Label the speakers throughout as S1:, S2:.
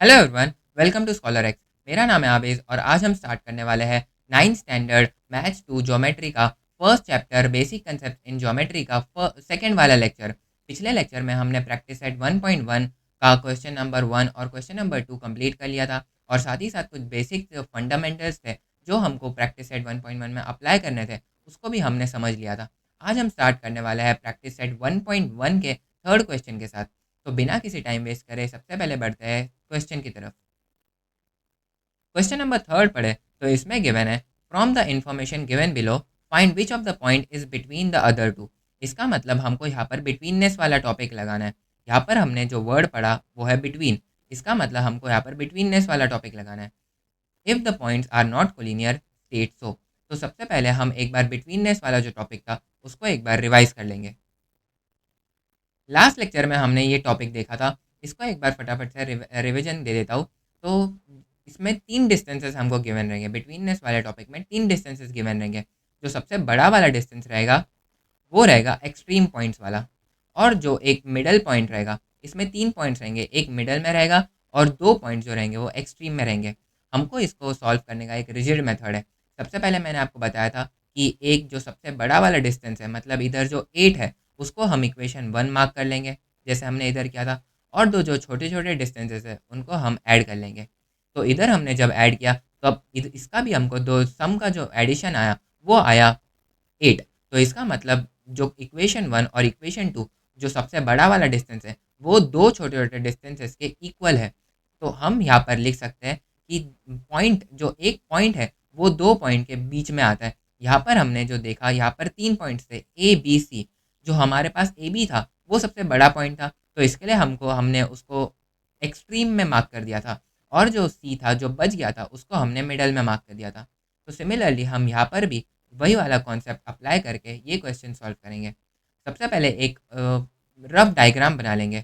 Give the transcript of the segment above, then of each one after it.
S1: Hello everyone, welcome to Scholar X. मेरा नाम है आबिज और आज हम स्टार्ट करने वाले हैं 9th स्टैंडर्ड मैथ्स 2 ज्योमेट्री का first chapter basic concept in geometry का सेकंड वाला लेक्चर। पिछले लेक्चर में हमने प्रैक्टिस सेट 1.1 का क्वेश्चन नंबर 1 और क्वेश्चन नंबर 2 कंप्लीट कर लिया था और साथ ही साथ कुछ बेसिक फंडामेंटल्स थे जो हमको प्रैक्टिस सेट 1.1 में अप्लाई करने थे, उसको भी हमने समझ लिया था। आज हम स्टार्ट करने वाले हैं प्रैक्टिस सेट 1.1 के थर्ड क्वेश्चन के साथ। तो बिना किसी टाइम वेस्ट करे सबसे पहले बढ़ते हैं क्वेश्चन की तरफ। क्वेश्चन नंबर थर्ड पढ़े तो इसमें गिवन है from the information given below find which of the point is between the other two. इसका मतलब हमको यहाँ पर बिटवीननेस वाला टॉपिक लगाना है। यहाँ पर हमने जो वर्ड पढ़ा वो है बिटवीन। इसका मतलब हमको यहाँ पर बिटवीननेस वाला टॉपिक लगाना है। If the points are not collinear state so. तो सबसे पहले हम एक बार बिटवीननेस वाला जो टॉपिक था उसको एक बार रिवाइज कर लेंगे। लास्ट लेक्चर में हमने ये टॉपिक देखा था, इसको एक बार फटाफट से रिविजन दे देता हूँ। तो इसमें तीन डिस्टेंसेस हमको गिवन रहेंगे। बिटवीननेस वाले टॉपिक में तीन डिस्टेंसेस गिवन रहेंगे। जो सबसे बड़ा वाला डिस्टेंस रहेगा वो रहेगा एक्सट्रीम पॉइंट्स वाला, और जो एक मिडल पॉइंट रहेगा, इसमें तीन पॉइंट्स रहेंगे, एक मिडल में रहेगा और दो पॉइंट्स जो रहेंगे वो एक्सट्रीम में रहेंगे। हमको इसको सॉल्व करने का एक रिजिड मेथड है। सबसे पहले मैंने आपको बताया था कि एक जो सबसे बड़ा वाला डिस्टेंस है, मतलब इधर जो 8 है, उसको हम इक्वेशन 1 मार्क कर लेंगे जैसे हमने इधर किया था, और दो जो छोटे छोटे डिस्टेंसेस है उनको हम ऐड कर लेंगे। तो इधर हमने जब ऐड किया तो अब इसका भी हमको दो सम का जो एडिशन आया वो आया 8। तो इसका मतलब जो इक्वेशन 1 और इक्वेशन 2, जो सबसे बड़ा वाला डिस्टेंस है, वो दो छोटे छोटे डिस्टेंसेस के इक्वल है। तो हम यहाँ पर लिख सकते हैं कि पॉइंट, जो एक पॉइंट है वो दो पॉइंट के बीच में आता है। यहाँ पर हमने जो देखा, यहाँ पर तीन पॉइंट्स थे ए बी सी। जो हमारे पास ए बी था वो सबसे बड़ा पॉइंट था, तो इसके लिए हमने उसको एक्सट्रीम में मार्क कर दिया था, और जो सी था जो बच गया था उसको हमने मिडल में मार्क कर दिया था। तो सिमिलरली हम यहाँ पर भी वही वाला कॉन्सेप्ट अप्लाई करके ये क्वेश्चन सॉल्व करेंगे। सबसे पहले एक रफ डायग्राम बना लेंगे।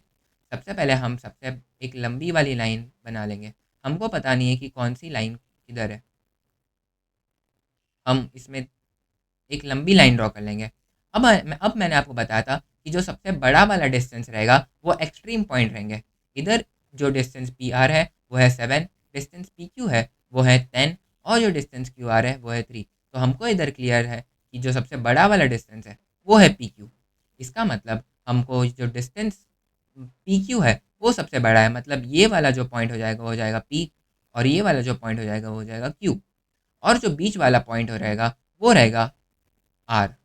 S1: सबसे पहले हम सबसे एक लंबी वाली लाइन बना लेंगे। हमको पता नहीं है कि कौन सी लाइन किधर है, हम इसमें एक लंबी लाइन ड्रॉ कर लेंगे। अब मैंने आपको बताया था कि जो सबसे बड़ा वाला डिस्टेंस रहेगा वो एक्सट्रीम पॉइंट रहेंगे। इधर जो डिस्टेंस पी आर है वो है 7, डिस्टेंस पी क्यू है वो है 10, और जो डिस्टेंस क्यू आर है वो है 3। तो हमको इधर क्लियर है कि जो सबसे बड़ा वाला डिस्टेंस है वो है पी क्यू। इसका मतलब हमको जो डिस्टेंस पी क्यू है वो सबसे बड़ा है, मतलब ये वाला जो पॉइंट हो जाएगा पी, और ये वाला जो पॉइंट वो हो जाएगा क्यू, और जो बीच वाला पॉइंट रहेगा वो रहेगा आर।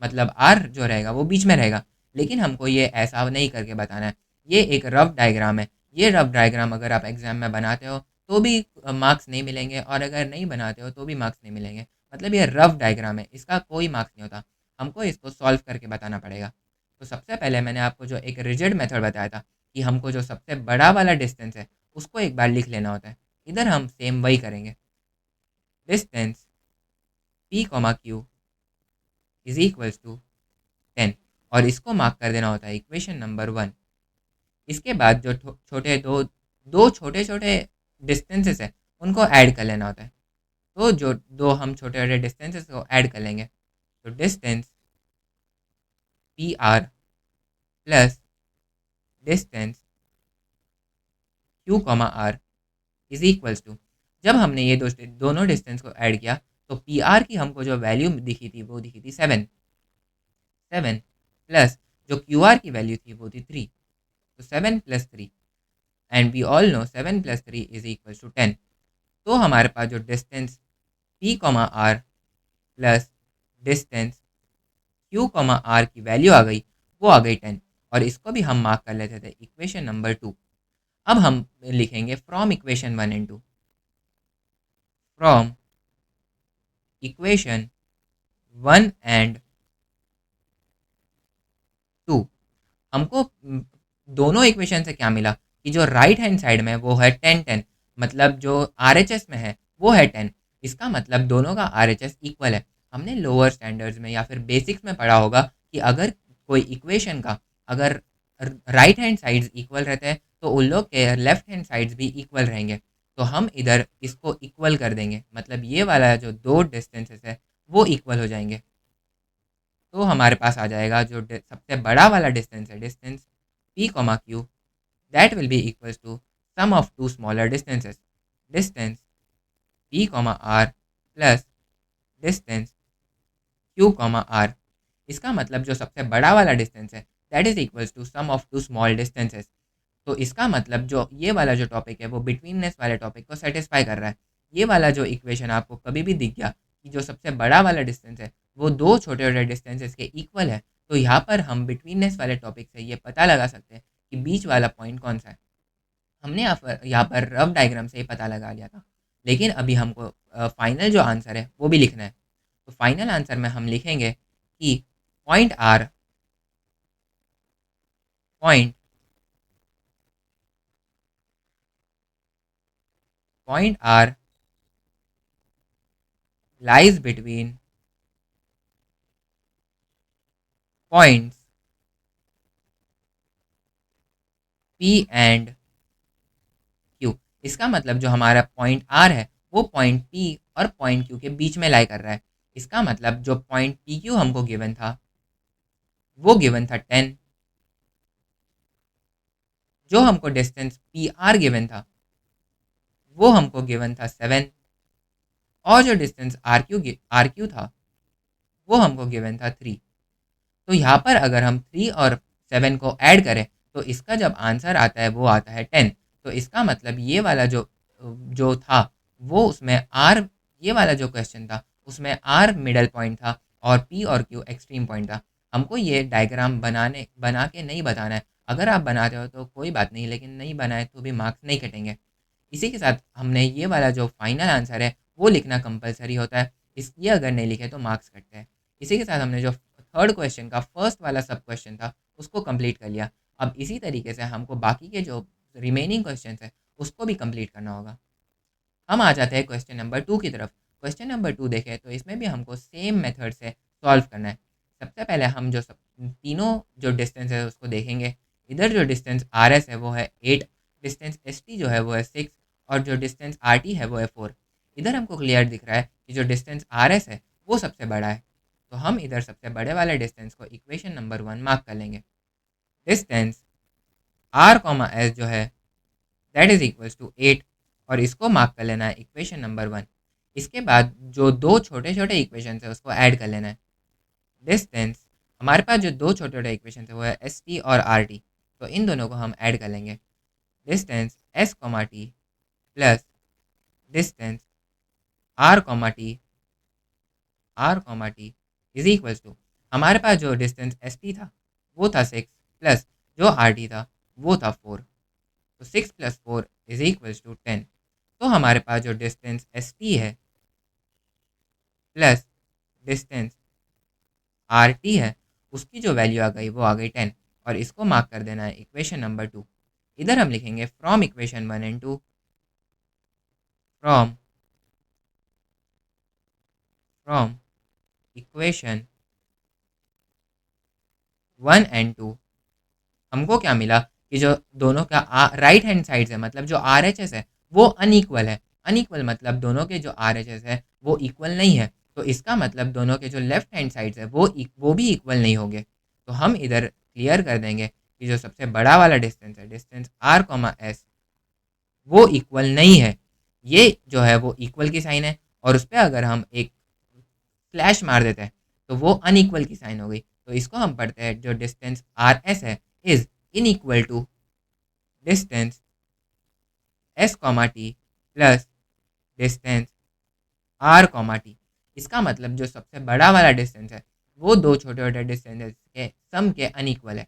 S1: मतलब आर जो रहेगा वो बीच में रहेगा। लेकिन हमको ये ऐसा नहीं करके बताना है, ये एक रफ डायग्राम है। ये रफ डायग्राम अगर आप एग्जाम में बनाते हो तो भी मार्क्स नहीं मिलेंगे, और अगर नहीं बनाते हो तो भी मार्क्स नहीं मिलेंगे। मतलब ये रफ डायग्राम है, इसका कोई मार्क्स नहीं होता। हमको इसको सॉल्व करके बताना पड़ेगा। तो सबसे पहले मैंने आपको जो एक रिजिड मेथड बताया था कि हमको जो सबसे बड़ा वाला डिस्टेंस है उसको एक बार लिख लेना होता है। इधर हम सेम वही करेंगे। Distance P comma q is equals to 10, और इसको मार्क कर देना होता है इक्वेशन नंबर 1। इसके बाद जो छोटे दो दो छोटे छोटे डिस्टेंसेस है उनको ऐड कर लेना होता है। तो जो दो हम छोटे छोटे डिस्टेंसेस को ऐड कर लेंगे, तो distance p r plus distance Q comma r is equals to, जब हमने ये दोनों डिस्टेंस को ऐड किया तो पी आर की हमको जो वैल्यू दिखी थी वो दिखी थी 7। 7 प्लस जो क्यू आर की वैल्यू थी वो थी 3। तो 7 + 3, and we all know 7 + 3 is equal to 10। तो हमारे पास जो distance P comma R plus distance Q comma R की वैल्यू आ गई, वो आ गई 10, और इसको भी हम मार्क कर लेते थे इक्वेशन नंबर 2। अब हम लिखेंगे from equation 1 and 2। From equation 1 and 2 हमको दोनों इक्वेशन से क्या मिला कि जो राइट हैंड साइड में वो है 10 10, मतलब जो आर एच एस में है वो है 10। इसका मतलब दोनों का आर एच एस इक्वल है। हमने लोअर स्टैंडर्ड्स में या फिर बेसिक्स में पढ़ा होगा कि अगर कोई इक्वेशन का अगर राइट हैंड साइड्स इक्वल रहते हैं तो उन लोग के लेफ्ट हैंड साइड्स भी इक्वल रहेंगे। तो हम इधर इसको इक्वल कर देंगे, मतलब ये वाला जो दो डिस्टेंसेस है वो इक्वल हो जाएंगे। तो हमारे पास आ जाएगा जो सबसे बड़ा वाला डिस्टेंस है, distance P comma Q, that will be equals to sum of two smaller distances, distance P comma R plus distance Q comma R. इसका मतलब जो सबसे बड़ा वाला डिस्टेंस है that is equals to sum of two small distances. तो इसका मतलब जो ये वाला जो टॉपिक है वो बिटवीननेस वाले टॉपिक को सेटिस्फाई कर रहा है। ये वाला जो इक्वेशन आपको कभी भी दिख गया कि जो सबसे बड़ा वाला डिस्टेंस है वो दो छोटे छोटे डिस्टेंसेस के इक्वल है, तो यहाँ पर हम बिटवीननेस वाले टॉपिक से ये पता लगा सकते हैं कि बीच वाला पॉइंट कौन सा है। हमने यहाँ पर रफ डायग्राम से ही पता लगा लिया था, लेकिन अभी हमको फाइनल जो आंसर है वो भी लिखना है। तो फाइनल आंसर में हम लिखेंगे कि point R point point R lies between points P and Q. इसका मतलब जो हमारा पॉइंट आर है वो पॉइंट पी और पॉइंट क्यू के बीच में लाई कर रहा है। इसका मतलब जो पॉइंट पी क्यू हमको गिवन था वो गिवन था 10, जो हमको डिस्टेंस पी आर गिवन था वो हमको गिवन था 7, और जो डिस्टेंस आर क्यू था वो हमको गिवन था 3। तो यहाँ पर अगर हम 3 और 7 को ऐड करें तो इसका जब आंसर आता है वो आता है 10। तो इसका मतलब ये वाला जो जो था वो उसमें आर, ये वाला जो क्वेश्चन था उसमें आर मिडल पॉइंट था और पी और क्यू एक्सट्रीम पॉइंट था। हमको ये डायग्राम बना के नहीं बताना है। अगर आप बनाते हो तो कोई बात नहीं, लेकिन नहीं बनाए तो भी मार्क्स नहीं कटेंगे। इसी के साथ हमने ये वाला जो फाइनल आंसर है वो लिखना कंपलसरी होता है। इस ये अगर नहीं लिखे तो मार्क्स कटते हैं। इसी के साथ हमने जो थर्ड क्वेश्चन का फर्स्ट वाला सब क्वेश्चन था उसको कंप्लीट कर लिया। अब इसी तरीके से हमको बाकी के जो रिमेनिंग क्वेश्चन है उसको भी कंप्लीट करना होगा। हम आ जाते हैं क्वेश्चन नंबर 2 की तरफ। क्वेश्चन नंबर 2 देखें तो इसमें भी हमको सेम मेथड से सॉल्व करना है। सबसे पहले हम जो सब तीनों जो डिस्टेंस है उसको देखेंगे। इधर जो डिस्टेंस आर एस है वो है 8, डिस्टेंस एस टी जो है वो है 6, और जो डिस्टेंस आर टी है वो है 4। इधर हमको क्लियर दिख रहा है कि जो डिस्टेंस आर एस है वो सबसे बड़ा है, तो हम इधर सबसे बड़े वाले डिस्टेंस को इक्वेशन नंबर 1 मार्क कर लेंगे। डिस्टेंस आर कॉमा एस जो है दैट इज इक्वल्स टू 8, और इसको मार्क कर लेना है इक्वेशन नंबर 1। इसके बाद जो दो छोटे छोटे इक्वेशन है उसको ऐड कर लेना है। डिस्टेंस, हमारे पास जो दो छोटे छोटे इक्वेशन है वो है एस टी और आर टी, तो इन दोनों को हम ऐड कर लेंगे। Distance S comma T plus distance R comma T is equals to, हमारे पास जो डिस्टेंस एस टी था वो था 6 प्लस जो आर टी था वो था 4, तो 6 + 4 इज इक्वल्स टू 10। तो हमारे पास जो डिस्टेंस एस टी है प्लस डिस्टेंस आर टी है उसकी जो वैल्यू आ गई वो आ गई 10, और इसको मार्क कर देना है इक्वेशन नंबर 2। इधर हम लिखेंगे from equation 1 and 2, from from equation 1 and 2 हमको क्या मिला कि जो दोनों का राइट हैंड साइड है, मतलब जो आर एच एस है वो अनइक्वल है। अनइक्वल मतलब दोनों के जो आर एच एस है वो इक्वल नहीं है, तो इसका मतलब दोनों के जो लेफ्ट हैंड साइड्स है वो भी इक्वल नहीं होंगे। तो हम इधर क्लियर कर देंगे कि जो सबसे बड़ा वाला डिस्टेंस है, डिस्टेंस आर कॉमा एस, वो इक्वल नहीं है। ये जो है वो इक्वल की साइन है, और उस पर अगर हम एक स्लैश मार देते हैं तो वो अनइक्वल की साइन हो गई। तो इसको हम पढ़ते हैं जो डिस्टेंस आर एस है is in equal to distance S comma T plus distance R comma T. इसका मतलब जो सबसे बड़ा वाला डिस्टेंस है वो दो छोटे छोटे डिस्टेंसेस के सम के अनइक्वल है।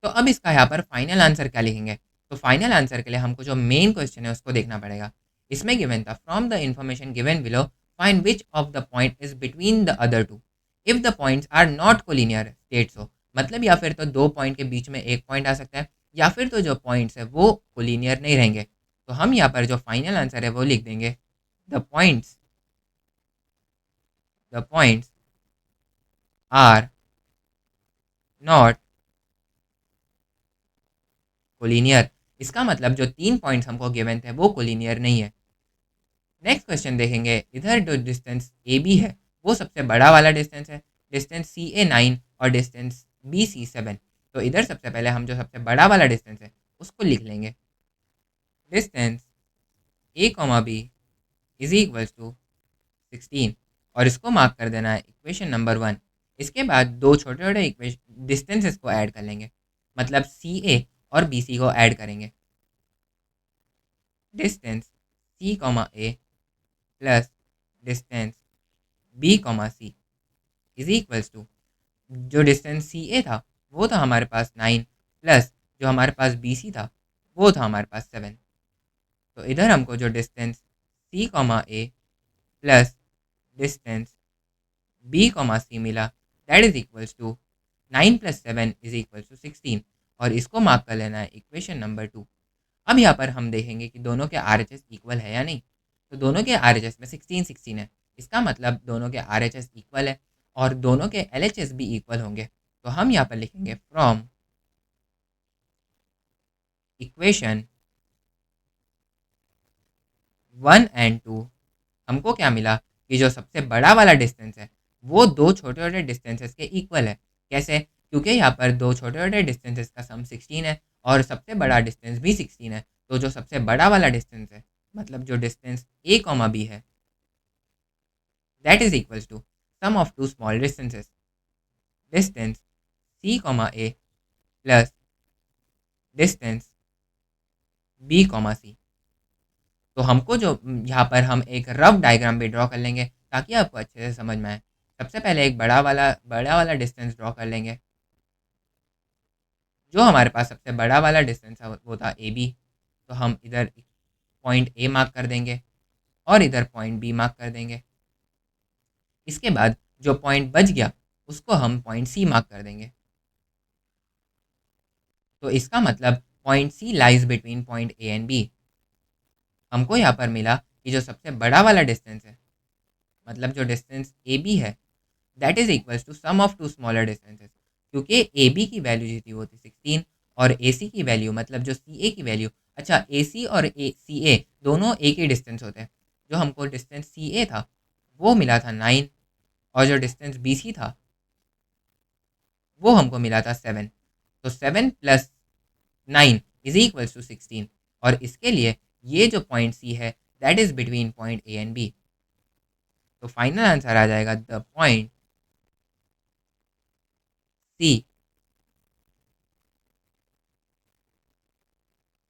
S1: तो अब इसका यहाँ पर फाइनल आंसर क्या लिखेंगे? तो फाइनल आंसर के लिए हमको जो मेन क्वेश्चन है उसको देखना पड़ेगा। इसमें गिवन था from the information given below find which of the point is between the other two if the points are not collinear state. So मतलब या फिर तो दो पॉइंट के बीच में एक पॉइंट आ सकता है, या फिर तो जो पॉइंट्स है वो कोलिनियर नहीं रहेंगे। तो हम यहाँ पर जो फाइनल आंसर है वो लिख देंगे the points are not collinear. इसका मतलब जो तीन पॉइंट्स हमको गिवन थे वो कोलिनियर नहीं है। नेक्स्ट क्वेश्चन देखेंगे। इधर जो डिस्टेंस ए बी है वो सबसे बड़ा वाला डिस्टेंस है, डिस्टेंस सी ए 9 और डिस्टेंस बी सी 7। तो इधर सबसे पहले हम जो सबसे बड़ा वाला डिस्टेंस है उसको लिख लेंगे। Distance A comma B is equals to 16 और इसको मार्क कर देना है इक्वेशन नंबर 1। इसके बाद दो छोटे छोटे इक्वेशन डिस्टेंसेस को ऐड कर लेंगे, मतलब सी ए और बी सी को ऐड करेंगे। Distance C comma A plus distance B comma C is equals to, जो डिस्टेंस सी ए था वो था हमारे पास 9 प्लस जो हमारे पास बी सी था वो था हमारे पास 7। तो इधर हमको जो distance C comma A plus distance B comma C मिला, that is equals to 9 plus 7 is equals to 16 और इसको मार्क कर लेना है इक्वेशन नंबर 2। अब यहाँ पर हम देखेंगे कि दोनों के आर एच एस इक्वल है या नहीं। तो दोनों के आर एच एस में 16 है, इसका मतलब दोनों के आर एच एस इक्वल है और दोनों के एल एच एस भी इक्वल होंगे। तो हम यहाँ पर लिखेंगे फ्रॉम इक्वेशन 1 एंड 2 हमको क्या मिला कि जो सबसे बड़ा वाला डिस्टेंस है वो दो छोटे छोटे डिस्टेंसेस के इक्वल है। कैसे? क्योंकि यहाँ पर दो छोटे छोटे डिस्टेंसेस का सम 16 है और सबसे बड़ा डिस्टेंस भी 16 है। तो जो सबसे बड़ा वाला डिस्टेंस है, मतलब जो डिस्टेंस ए कॉमा बी है, that is equals to sum of two small distances, distance C comma A plus distance B comma C. तो हमको जो यहाँ पर हम एक रफ डायग्राम भी ड्रॉ कर लेंगे ताकि आपको अच्छे से समझ में आए। सबसे पहले एक बड़ा वाला डिस्टेंस ड्रॉ कर लेंगे। जो हमारे पास सबसे बड़ा वाला डिस्टेंस है वो था ए बी। तो हम इधर पॉइंट ए मार्क कर देंगे और इधर पॉइंट बी मार्क कर देंगे। इसके बाद जो पॉइंट बच गया उसको हम पॉइंट सी मार्क कर देंगे। तो इसका मतलब point C lies between point A and B. हमको यहाँ पर मिला कि जो सबसे बड़ा वाला डिस्टेंस है, मतलब जो डिस्टेंस ए बी है, that is equals to sum of two smaller distances. क्योंकि ए बी की वैल्यू जो थी वो थी 16 और ए सी की वैल्यू, मतलब जो सी ए की वैल्यू, अच्छा ए सी और ए सी ए दोनों एक ही डिस्टेंस होते हैं। जो हमको डिस्टेंस सी ए था वो मिला था 9 और जो डिस्टेंस बी सी था वो हमको मिला था 7। तो 7 प्लस 9 इज इक्वल्स टू 16 और इसके लिए ये जो पॉइंट सी है that is between point A and B. तो फाइनल आंसर आ जाएगा the point C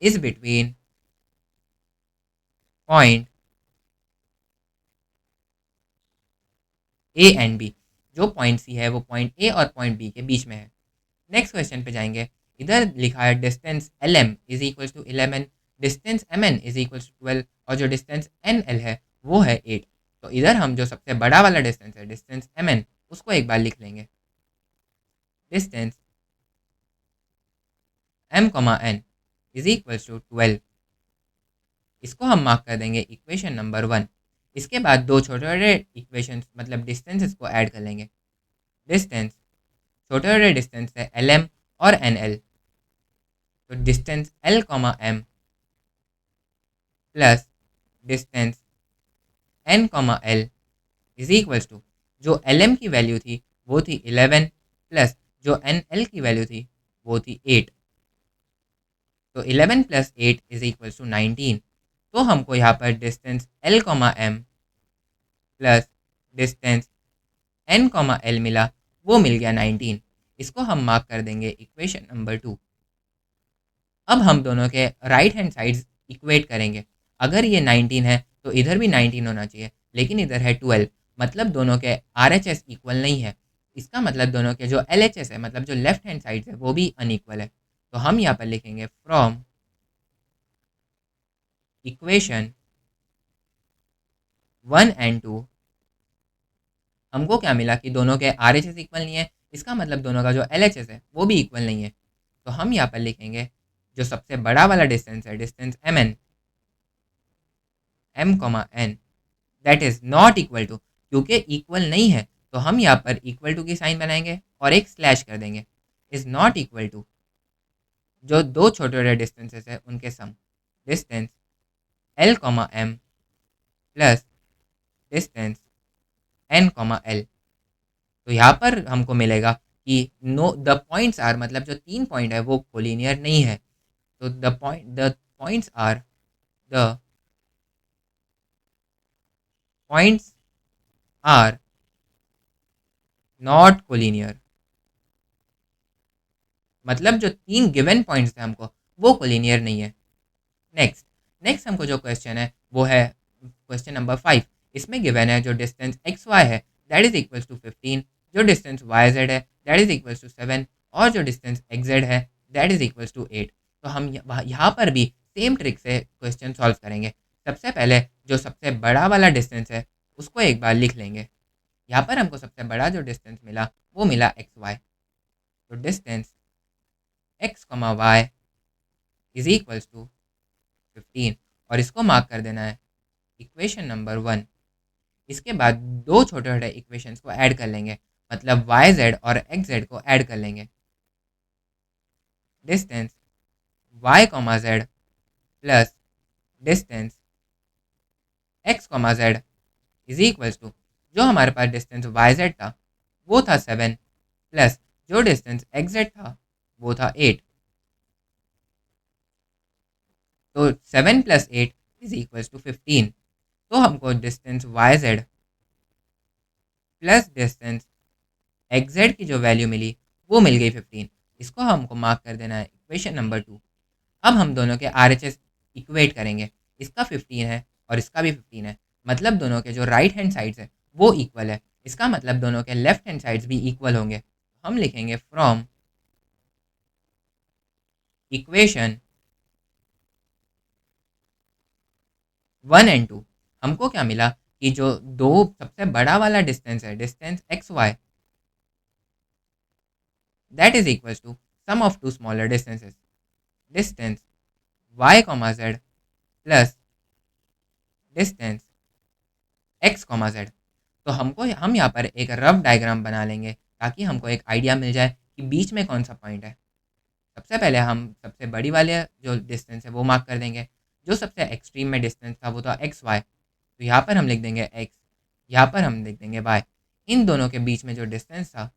S1: is between point A and B. जो पॉइंट सी है वो पॉइंट ए और पॉइंट बी के बीच में है। नेक्स्ट क्वेश्चन पे जाएंगे। इधर लिखा है distance L M is equal to 11, distance M N is equal to 12 और जो डिस्टेंस एन एल है वो है 8। तो इधर हम जो सबसे बड़ा वाला डिस्टेंस है, डिस्टेंस एम एन, उसको एक बार लिख लेंगे। Distance M comma N is equal to 12, इसको हम मार्क कर देंगे इक्वेशन नंबर 1। इसके बाद दो छोटे छोटे इक्वेशन, मतलब डिस्टेंसेस को ऐड कर लेंगे। डिस्टेंस छोटे छोटे डिस्टेंस है एल एम और एन एल। तो distance L comma M plus distance N comma L is equals to, जो एल एम की वैल्यू थी वो थी 11 प्लस जो एन एल की वैल्यू थी वो थी 8। तो 11 प्लस 8 इज इक्वल्स टू 19। तो हमको यहाँ पर distance L comma M plus distance N comma L मिला, वो मिल गया 19। इसको हम मार्क कर देंगे इक्वेशन नंबर 2। अब हम दोनों के राइट हैंड साइड्स इक्वेट करेंगे। अगर ये 19 है तो इधर भी 19 होना चाहिए, लेकिन इधर है 12, मतलब दोनों के आर एच एस इक्वल नहीं है। इसका मतलब दोनों के जो एल एच एस है, मतलब जो लेफ्ट हैंड साइड है, वो भी अनइक्वल है। तो हम यहाँ पर लिखेंगे फ्रॉम इक्वेशन 1 एंड 2 हमको क्या मिला कि दोनों के आर एच एस इक्वल नहीं है। इसका मतलब दोनों का जो एल एच एस है वो भी इक्वल नहीं है। तो हम यहाँ पर लिखेंगे जो सबसे बड़ा वाला डिस्टेंस है, distance M N, M comma N, that is not equal to, क्योंकि इक्वल नहीं है तो हम यहाँ पर इक्वल टू की साइन बनाएंगे और एक स्लैश कर देंगे। इज नॉट इक्वल टू जो दो छोटे छोटे डिस्टेंसेस है उनके sum, distance L comma M plus distance N comma L. तो यहाँ पर हमको मिलेगा कि नो द पॉइंट्स आर, मतलब जो तीन पॉइंट है वो कोलिनियर नहीं है। तो the points are the points are not collinear. मतलब जो 3 गिवन पॉइंट्स थे हमको, वो कोलिनियर नहीं है। नेक्स्ट नेक्स्ट हमको जो क्वेश्चन है वो है क्वेश्चन नंबर 5। इसमें गिवन है जो डिस्टेंस एक्स वाई है दैट इज इक्वल्स टू 15, जो डिस्टेंस वाई जेड है दैट इज इक्वल्स टू 7, और जो डिस्टेंस एक्स जेड है दैट इज इक्वल्स टू 8। तो हम यहाँ पर भी सेम ट्रिक से क्वेश्चन सॉल्व करेंगे। सबसे पहले जो सबसे बड़ा वाला डिस्टेंस है उसको एक बार लिख लेंगे। यहाँ पर हमको सबसे बड़ा जो डिस्टेंस मिला वो मिला एक्स वाई। तो डिस्टेंस एक्स कमा वाई इज इक्वल्स टू 15, और इसको मार्क कर देना है इक्वेशन नंबर 1। इसके बाद दो छोटे छोटे इक्वेशंस को ऐड कर लेंगे, मतलब वाई जेड और एक्स जेड को ऐड कर लेंगे। Distance Y comma Z plus distance X comma Z is equals to, जो हमारे पास डिस्टेंस वाई जेड था वो था 7, प्लस जो डिस्टेंस एक्स जेड था वो था 8। तो 7 प्लस 8 इज इक्वल्स टू 15। तो हमको distance Y Z plus distance X Z की जो वैल्यू मिली वो मिल गई 15। इसको हमको मार्क कर देना है इक्वेशन नंबर 2। अब हम दोनों के आर एच एस इक्वेट करेंगे। इसका 15 है और इसका भी 15 है, मतलब दोनों के जो राइट हैंड साइड्स है वो इक्वल है। इसका मतलब दोनों के लेफ्ट हैंड साइड्स भी इक्वल होंगे। हम लिखेंगे फ्रॉम इक्वेशन 1 एंड 2 हमको क्या मिला कि जो दो सबसे बड़ा वाला डिस्टेंस है, distance X Y, that is equals to sum of two smaller distances, distance Y comma Z plus distance X comma Z. तो हम यहाँ पर एक रफ डायग्राम बना लेंगे ताकि हमको एक आइडिया मिल जाए कि बीच में कौन सा पॉइंट है। सबसे पहले हम सबसे बड़ी वाले जो डिस्टेंस है वो मार्क कर देंगे। जो सबसे एक्सट्रीम में डिस्टेंस था वो था एक्स वाई, तो यहाँ पर हम लिख देंगे एक्स, यहाँ पर हम लिख देंगे वाई। इन दोनों के बीच में जो डिस्टेंस था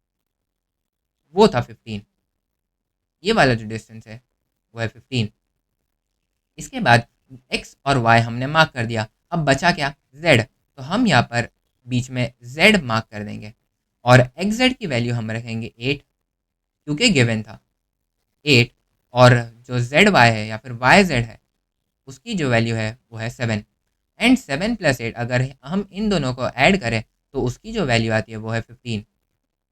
S1: वो था 15। ये वाला जो डिस्टेंस है वो है 15। इसके बाद एक्स और वाई हमने मार्क कर दिया। अब बचा क्या, जेड। तो हम यहाँ पर बीच में जेड मार्क कर देंगे, और एक्स जेड की वैल्यू हम रखेंगे 8, क्योंकि गिवन था 8। और जो जेड वाई है या फिर वाई जेड है उसकी जो वैल्यू है वो है 7। एंड 7 प्लस 8 अगर हम इन दोनों को ऐड करें तो उसकी जो वैल्यू आती है वो है 15।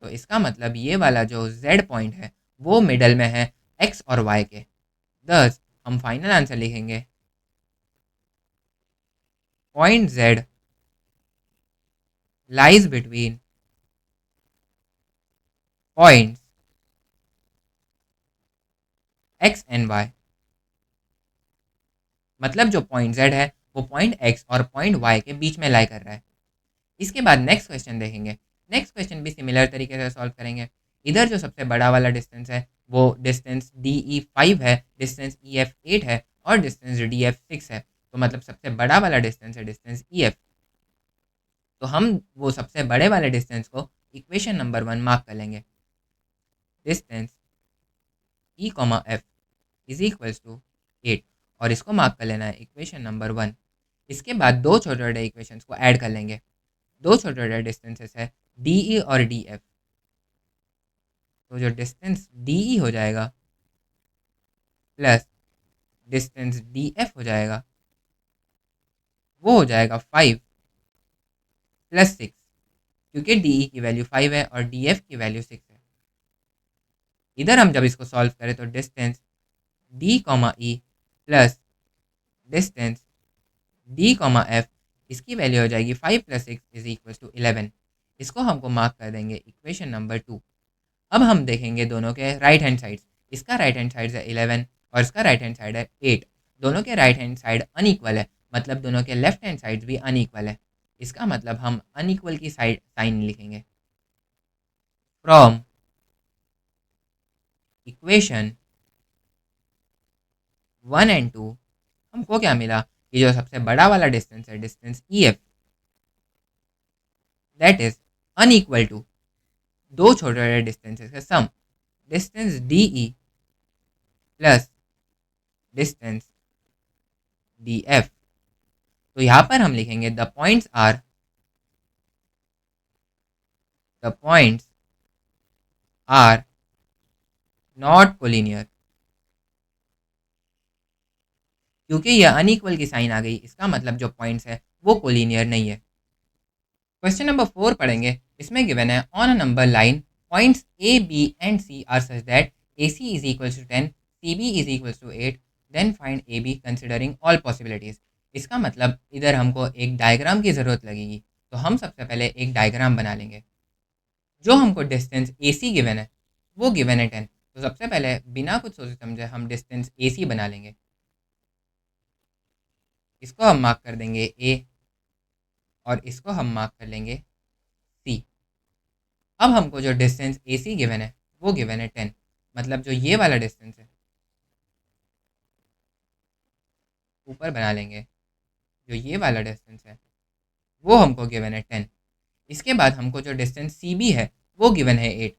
S1: तो इसका मतलब ये वाला जो जेड पॉइंट है वो मिडल में है एक्स और वाई के। दस हम फाइनल आंसर लिखेंगे point Z lies between points x and y। मतलब जो पॉइंट z है वो पॉइंट x और पॉइंट y के बीच में लाई कर रहा है। इसके बाद नेक्स्ट क्वेश्चन देखेंगे। नेक्स्ट क्वेश्चन भी सिमिलर तरीके से सॉल्व करेंगे। इधर जो सबसे बड़ा वाला डिस्टेंस है वो डिस्टेंस डी ई 5 है, डिस्टेंस ई एफ 8 है, और डिस्टेंस डी एफ 6 है। तो मतलब सबसे बड़ा वाला डिस्टेंस है डिस्टेंस ई एफ। तो हम वो सबसे बड़े वाले डिस्टेंस को इक्वेशन नंबर 1 मार्क कर लेंगे। Distance E comma F is equals to 8, और इसको मार्क कर लेना है इक्वेशन नंबर 1। इसके बाद दो छोटे छोटे इक्वेशंस को ऐड कर लेंगे। दो छोटे छोटे डिस्टेंसेस है डी ई और डी एफ। तो जो डिस्टेंस डी ई हो जाएगा प्लस डिस्टेंस डी एफ हो जाएगा, वो हो जाएगा 5 प्लस 6, क्योंकि डी ई की वैल्यू 5 है और डी एफ की वैल्यू 6 है। इधर हम जब इसको सॉल्व करें तो डिस्टेंस डी कॉमा ई plus distance D comma F, इसकी वैल्यू हो जाएगी 5 प्लस 6 इज इक्वल टू 11। इसको हमको मार्क कर देंगे इक्वेशन नंबर 2। अब हम देखेंगे दोनों के राइट हैंड साइड्स। इसका राइट हैंड साइड है 11 और इसका राइट हैंड साइड है 8। दोनों के राइट हैंड साइड अनइक्वल है, मतलब दोनों के लेफ्ट हैंड साइड भी अनइक्वल है। इसका मतलब हम अनइक्वल की साइड साइन लिखेंगे। फ्रॉम इक्वेशन 1 एंड 2 हमको क्या मिला कि जो सबसे बड़ा वाला डिस्टेंस है distance E F, that is unequal to दो छोटे छोटे डिस्टेंसेस का sum, distance D E plus distance D F. तो यहाँ पर हम लिखेंगे the points are not collinear. क्योंकि ये अनइक्वल की साइन आ गई, इसका मतलब जो पॉइंट्स है वो कोलिनियर नहीं है। क्वेश्चन नंबर 4 पढ़ेंगे। इसमें गिवन है on a number line points A B and C are such that A C is equal to 10, C B is equal to 8, then find A B considering all possibilities. इसका मतलब इधर हमको एक diagram की ज़रूरत लगेगी। तो हम सबसे पहले एक डायग्राम बना लेंगे। जो हमको डिस्टेंस ए सी गिवन है वो गिवन है 10। तो सबसे पहले बिना कुछ सोचे समझे हम डिस्टेंस ए सी बना लेंगे। इसको हम मार्क कर देंगे ए और इसको हम मार्क कर लेंगे सी। अब हमको जो डिस्टेंस ए सी गिवन है वो गिवन है 10, मतलब जो ये वाला डिस्टेंस है ऊपर बना लेंगे। जो ये वाला डिस्टेंस है वो हमको गिवन है 10। इसके बाद हमको जो डिस्टेंस सी बी है वो गिवन है 8।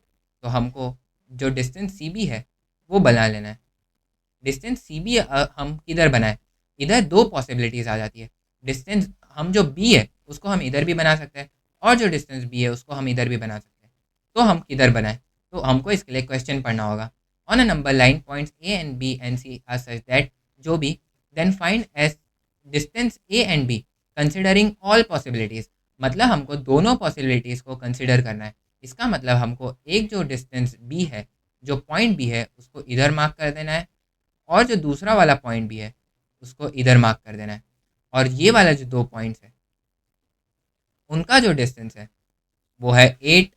S1: तो हमको जो डिस्टेंस सी बी है वो बना लेना है। डिस्टेंस सी बी हम किधर बनाए, इधर दो पॉसिबिलिटीज़ आ जाती है। डिस्टेंस हम जो बी है उसको हम इधर भी बना सकते हैं और जो डिस्टेंस बी है उसको हम इधर भी बना सकते हैं। तो हम किधर बनाएं, तो हमको इसके लिए क्वेश्चन पढ़ना होगा। On a number line points A and B and C are such that जो भी then find as distance A and B considering all possibilities. मतलब हमको दोनों पॉसिबिलिटीज़ को कंसिडर करना है। इसका मतलब हमको एक जो डिस्टेंस बी है, जो पॉइंट बी है उसको इधर मार्क कर देना है और जो दूसरा वाला पॉइंट भी है उसको इधर मार्क कर देना है। और ये वाला जो दो पॉइंट्स है उनका जो डिस्टेंस है वो है 8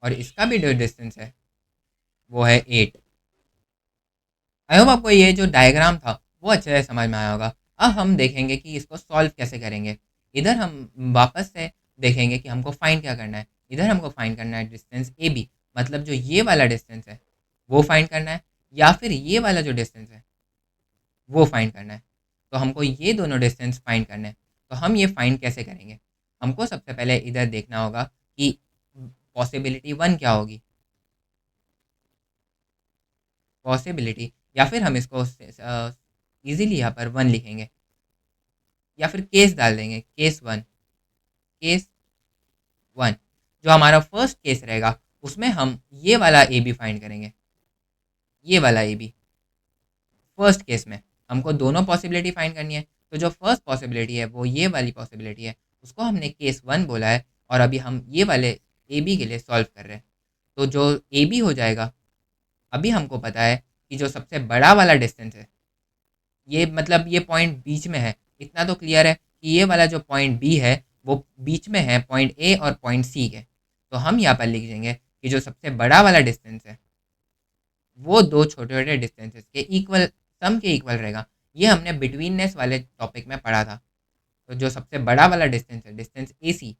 S1: और इसका भी जो डिस्टेंस है वो है 8। आई होप आपको ये जो डायग्राम था वो अच्छे से समझ में आया होगा। अब हम देखेंगे कि इसको सॉल्व कैसे करेंगे। इधर हम वापस से देखेंगे कि हमको फाइंड क्या करना है। इधर हमको फाइंड करना है डिस्टेंस ए बी, मतलब जो ये वाला डिस्टेंस है वो फाइंड करना है, या फिर ये वाला जो डिस्टेंस है वो फाइंड करना है। तो हमको ये दोनों डिस्टेंस फाइंड करने हैं। तो हम ये फाइंड कैसे करेंगे, हमको सबसे पहले इधर देखना होगा कि पॉसिबिलिटी 1 क्या होगी। पॉसिबिलिटी, या फिर हम इसको इजीली यहाँ पर 1 लिखेंगे या फिर केस डाल देंगे, केस 1। जो हमारा फर्स्ट केस रहेगा उसमें हम ये वाला ए बी फाइंड करेंगे। ये वाला ए बी फर्स्ट केस में हमको दोनों पॉसिबिलिटी फाइंड करनी है। तो जो फर्स्ट पॉसिबिलिटी है वो ये वाली पॉसिबिलिटी है, उसको हमने केस 1 बोला है और अभी हम ये वाले ए बी के लिए सॉल्व कर रहे हैं। तो जो ए बी हो जाएगा, अभी हमको पता है कि जो सबसे बड़ा वाला डिस्टेंस है, ये मतलब ये पॉइंट बीच में है। इतना तो क्लियर है कि ये वाला जो पॉइंट बी है वो बीच में है पॉइंट ए और पॉइंट सी के। तो हम यहाँ पर लिख देंगे कि जो सबसे बड़ा वाला डिस्टेंस है वो दो छोटे छोटे डिस्टेंसेस के इक्वल, सम के इक्वल रहेगा। ये हमने बिटवीननेस वाले टॉपिक में पढ़ा था। तो जो सबसे बड़ा वाला डिस्टेंस है, distance A C,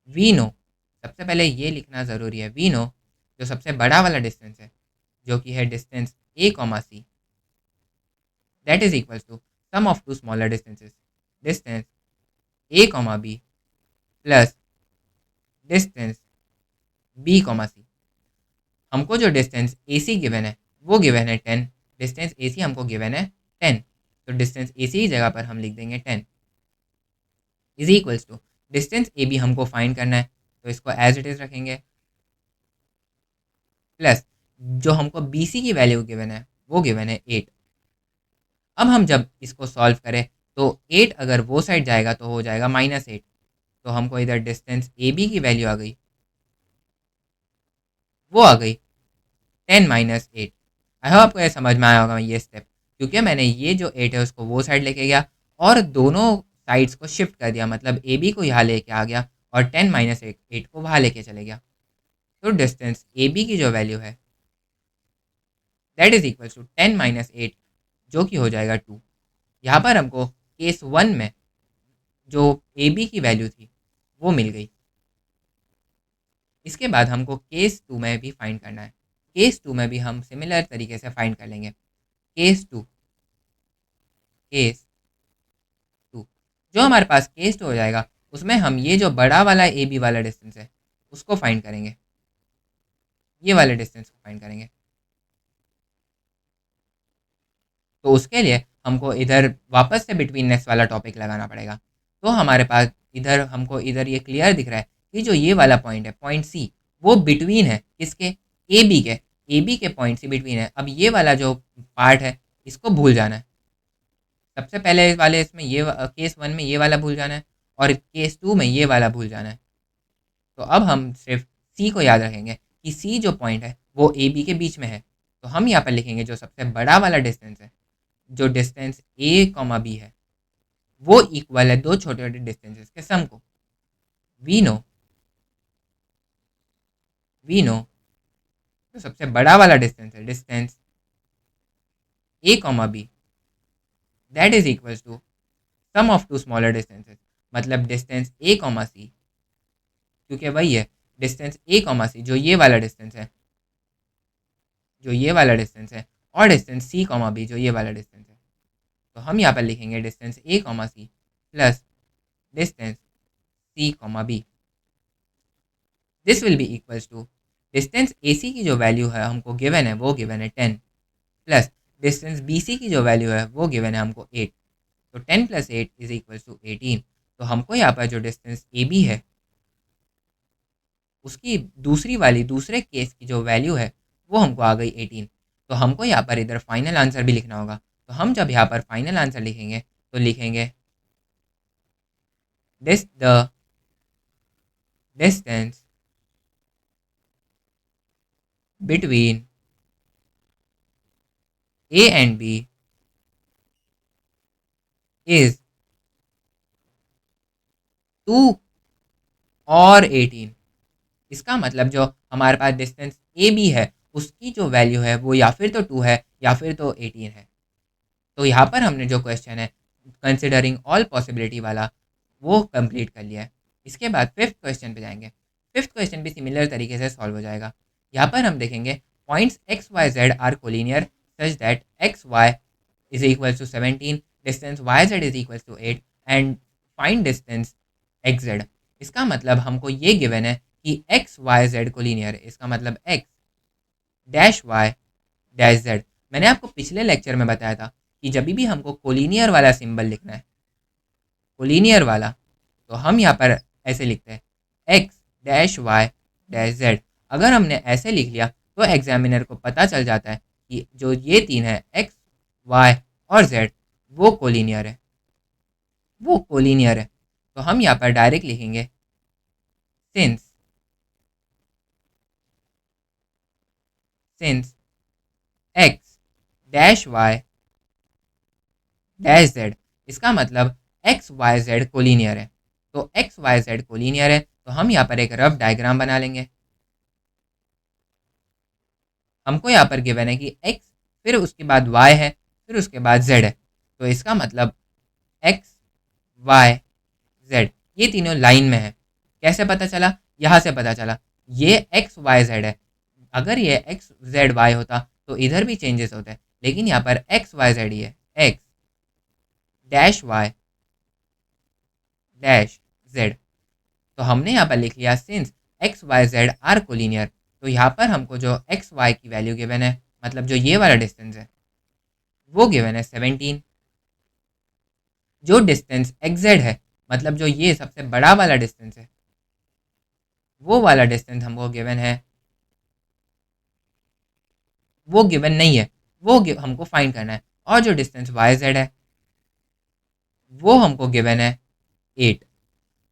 S1: we know, सबसे पहले ये लिखना ज़रूरी है, वी नो जो सबसे बड़ा वाला डिस्टेंस है जो कि है distance A comma C, that is equals to sum of two smaller distances, distance A comma B plus distance B comma C. हमको जो डिस्टेंस ए सी गिवन है वो गिवन है 10। डिस्टेंस ए सी हमको गिवन है 10, तो डिस्टेंस ए सी की जगह पर हम लिख देंगे 10 is equals to distance A B हमको फाइंड करना है, तो इसको एज इट इज़ रखेंगे प्लस जो हमको बी सी की वैल्यू गिवन है वो गिवन है 8। अब हम जब इसको सॉल्व करें तो 8 अगर वो साइड जाएगा तो हो जाएगा -8। तो हमको इधर डिस्टेंस ए बी की वैल्यू आ गई, वो आ गई 10 माइनस 8। आई होप आपको ये समझ में आया होगा ये स्टेप, क्योंकि मैंने ये जो 8 है उसको वो साइड लेके गया और दोनों साइड्स को शिफ्ट कर दिया, मतलब ए बी को यहाँ लेके आ गया और 10 माइनस 8 को वहाँ लेके चले गया। तो डिस्टेंस ए बी की जो वैल्यू है that is equal to 10 minus 8, जो कि हो जाएगा 2। यहाँ पर हमको केस 1 में जो ए बी की वैल्यू थी वो मिल गई। इसके बाद हमको केस 2 में भी फाइंड करना है। केस 2 में भी हम सिमिलर तरीके से फाइंड कर लेंगे। केस 2 जो हमारे पास केस 2 हो जाएगा उसमें हम ये जो बड़ा वाला ए बी वाला डिस्टेंस है उसको फाइंड करेंगे, ये वाले डिस्टेंस को फाइंड करेंगे। तो उसके लिए हमको इधर वापस से बिटवीननेस वाला टॉपिक लगाना पड़ेगा। तो हमारे पास इधर हमको इधर ये क्लियर दिख रहा है कि जो ये वाला पॉइंट है, पॉइंट सी, वो बिटवीन है किसके, ए बी के पॉइंट सी बिटवीन है। अब ये वाला जो पार्ट है इसको भूल जाना है। सबसे पहले वाले इसमें ये केस वन में ये वाला भूल जाना है और केस टू में ये वाला भूल जाना है। तो अब हम सिर्फ सी को याद रखेंगे कि सी जो पॉइंट है वो ए बी के बीच में है। तो हम यहाँ पर लिखेंगे जो सबसे बड़ा वाला डिस्टेंस है, जो डिस्टेंस ए कॉमा बी है, वो इक्वल है दो छोटे छोटे डिस्टेंसेस के सम को। वी नो जो सबसे बड़ा वाला डिस्टेंस है, distance A comma B, that is equal to sum of two smaller distances. मतलब डिस्टेंस ए कॉमा सी, क्योंकि वही है डिस्टेंस ए कॉमा सी, जो ये वाला डिस्टेंस है, और डिस्टेंस सी कॉमा बी, जो ये वाला डिस्टेंस है। तो हम यहाँ पर लिखेंगे distance A comma C plus distance C comma B. This will be equals to distance A C की जो वैल्यू है हमको गिवन है, वो गिवन है 10, प्लस डिस्टेंस बी सी की जो वैल्यू है वो गिवन है हमको 8। तो 10 प्लस 8 इज इक्वल्स टू 18। तो हमको यहाँ पर जो डिस्टेंस ए बी है उसकी दूसरे केस की जो वैल्यू है वो हमको आ गई 18। तो हमको यहाँ पर इधर फाइनल आंसर भी लिखना होगा। तो हम जब यहाँ पर फाइनल आंसर लिखेंगे तो लिखेंगे the distance between A and B is 2 और 18। इसका मतलब जो हमारे पास डिस्टेंस ए बी है उसकी जो वैल्यू है वो या फिर तो 2 है या फिर तो 18 है। तो यहाँ पर हमने जो क्वेश्चन है कंसिडरिंग ऑल पॉसिबिलिटी वाला वो कंप्लीट कर लिया है। इसके बाद फिफ्थ क्वेश्चन पे जाएंगे। फिफ्थ क्वेश्चन भी सिमिलर तरीके से सॉल्व हो जाएगा। यहाँ पर हम देखेंगे points X Y Z are collinear such that X Y is equal to 17, distance Y Z is equal to 8 and find distance X Z. इसका मतलब हमको ये गिवन है कि एक्स वाई जेड कोलिनियर है। इसका मतलब X dash Y dash Z. मैंने आपको पिछले लेक्चर में बताया था कि जब भी हमको कोलिनियर वाला सिंबल लिखना है, कोलिनियर वाला, तो हम यहाँ पर ऐसे लिखते हैं X dash Y dash Z. अगर हमने ऐसे लिख लिया तो एग्जामिनर को पता चल जाता है कि जो ये तीन है एक्स वाई और जेड वो कोलिनियर है, तो हम यहाँ पर डायरेक्ट लिखेंगे since X dash Y dash Z. इसका मतलब एक्स वाई जेड कोलिनियर है। तो एक्स वाई जेड कोलिनियर है तो हम यहाँ पर एक रफ डायग्राम बना लेंगे। हमको यहाँ पर गिवन है कि एक्स, फिर उसके बाद वाई है, फिर उसके बाद जेड है। तो इसका मतलब एक्स वाई जेड ये तीनों लाइन में है। कैसे पता चला? यहाँ से पता चला। ये एक्स वाई जेड है। अगर ये एक्स जेड वाई होता तो इधर भी चेंजेस होते, लेकिन यहाँ पर एक्स वाई जेड ही है। X dash Y dash Z. तो हमने यहाँ पर लिख लिया since X Y Z are collinear. तो यहाँ पर हमको जो एक्स वाई की वैल्यू गिवन है, मतलब जो ये वाला डिस्टेंस है वो गिवन है 17। जो डिस्टेंस एक्स जेड है, मतलब जो ये सबसे बड़ा वाला डिस्टेंस है, वो वाला डिस्टेंस हमको गिवन है, वो गिवन नहीं है, वो हमको फाइंड करना है। और जो डिस्टेंस वाई जेड है वो हमको गिवन है 8।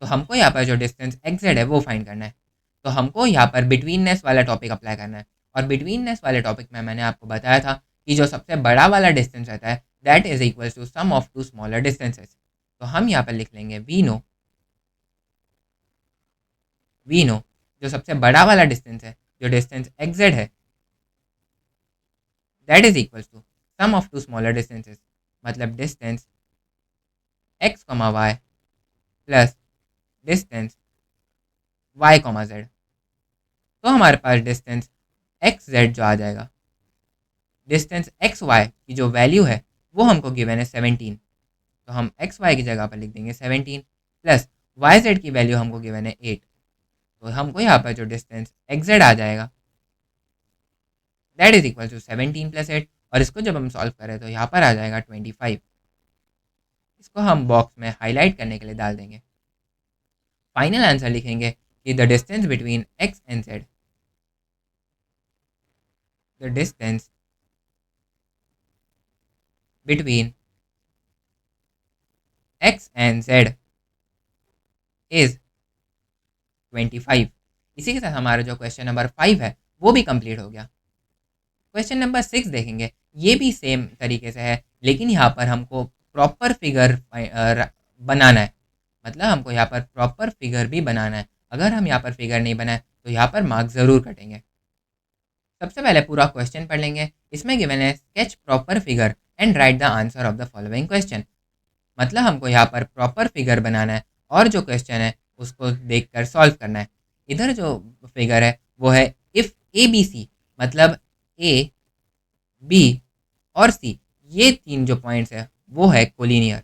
S1: तो हमको यहाँ पर जो डिस्टेंस एक्स जेड है वो फाइंड करना है। तो हमको यहाँ पर बिटवीननेस वाला टॉपिक अप्लाई करना है। और बिटवीननेस वाले टॉपिक में मैंने आपको बताया था कि जो सबसे बड़ा वाला डिस्टेंस रहता है that is equal to sum of two smaller distances. तो हम यहाँ पर लिख लेंगे वी नो जो सबसे बड़ा वाला डिस्टेंस है, जो डिस्टेंस एक्स जेड है, that is equal to sum of two smaller distances. मतलब distance X comma Y plus distance Y comma Z. तो हमारे पास डिस्टेंस एक्स जेड जो आ जाएगा, डिस्टेंस एक्स वाई की जो वैल्यू है वो हमको गिवन है 17। तो हम एक्स वाई की जगह पर लिख देंगे 17 प्लस वाई जेड की वैल्यू हमको गिवन है 8। तो हमको यहाँ पर जो डिस्टेंस एक्स जेड आ जाएगा that is equal to 17 plus 8। और इसको जब हम सॉल्व करें तो यहाँ पर आ जाएगा 25। इसको हम बॉक्स में हाईलाइट करने के लिए डाल देंगे। फाइनल आंसर लिखेंगे कि the distance between x and Z, the distance between x and Z is 25। इसी के साथ हमारा जो क्वेश्चन नंबर 5 है वो भी कंप्लीट हो गया। क्वेश्चन नंबर 6 देखेंगे। ये भी सेम तरीके से है, लेकिन यहाँ पर हमको प्रॉपर फिगर बनाना है। मतलब हमको यहाँ पर प्रॉपर फिगर भी बनाना है। अगर हम यहाँ पर फिगर नहीं बनाए तो यहाँ पर मार्क्स ज़रूर कटेंगे। सबसे पहले पूरा क्वेश्चन पढ़ लेंगे। इसमें गिवन है sketch proper figure and right the answer of the following question. मतलब हमको यहाँ पर प्रॉपर फिगर बनाना है और जो क्वेश्चन है उसको देखकर सॉल्व करना है। इधर जो फिगर है वो है इफ़ ए बी सी, मतलब ए बी और सी, ये तीन जो पॉइंट्स है वो है कोलिनियर।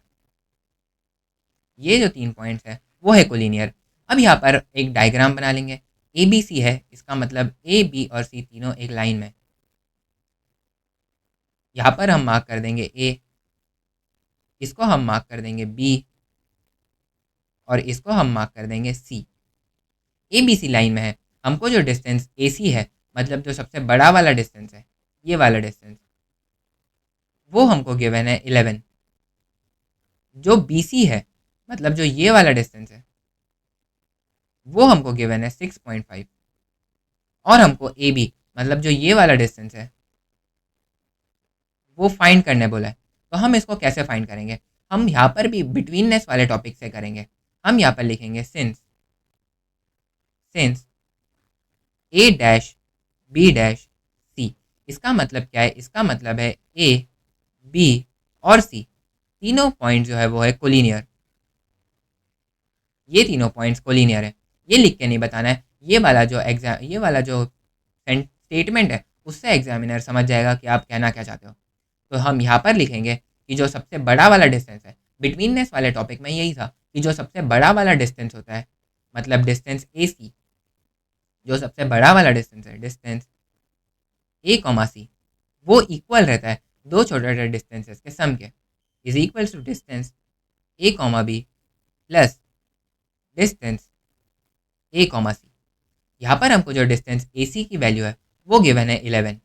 S1: ये जो 3 पॉइंट्स है वो है कोलिनियर। अब यहाँ पर एक डायग्राम बना लेंगे। ए बी सी है, इसका मतलब ए बी और सी तीनों एक लाइन में। यहाँ पर हम मार्क कर देंगे ए, इसको हम मार्क कर देंगे बी और इसको हम मार्क कर देंगे सी। ए बी सी लाइन में है। हमको जो डिस्टेंस ए सी है, मतलब जो सबसे बड़ा वाला डिस्टेंस है, ये वाला डिस्टेंस, वो हमको गिवन है 11। जो बी सी है, मतलब जो ये वाला डिस्टेंस है, वो हमको गिवन है 6.5। और हमको ए बी, मतलब जो ये वाला डिस्टेंस है, वो फाइंड करने बोला है। तो हम इसको कैसे फाइंड करेंगे? हम यहाँ पर भी बिटवीननेस वाले टॉपिक से करेंगे। हम यहाँ पर लिखेंगे सिंस सिंस ए डैश बी डैश सी। इसका मतलब क्या है? इसका मतलब है ए बी और सी तीनों पॉइंट जो है वो है कोलिनियर। ये तीनों पॉइंट्स कोलिनियर है। ये लिख के नहीं बताना है। ये वाला जो स्टेटमेंट है उससे एग्जामिनर समझ जाएगा कि आप कहना क्या चाहते हो। तो हम यहाँ पर लिखेंगे कि जो सबसे बड़ा वाला डिस्टेंस है, बिटवीननेस वाले टॉपिक में यही था कि जो सबसे बड़ा वाला डिस्टेंस होता है, मतलब डिस्टेंस ए सी, जो सबसे बड़ा वाला डिस्टेंस है, डिस्टेंस ए कॉमा सी, वो इक्वल रहता है दो छोटे छोटे डिस्टेंसेस के सम के, is equals to distance A comma B plus distance A comma C. यहाँ पर हमको जो डिस्टेंस ए सी की वैल्यू है वो गिवन है 11।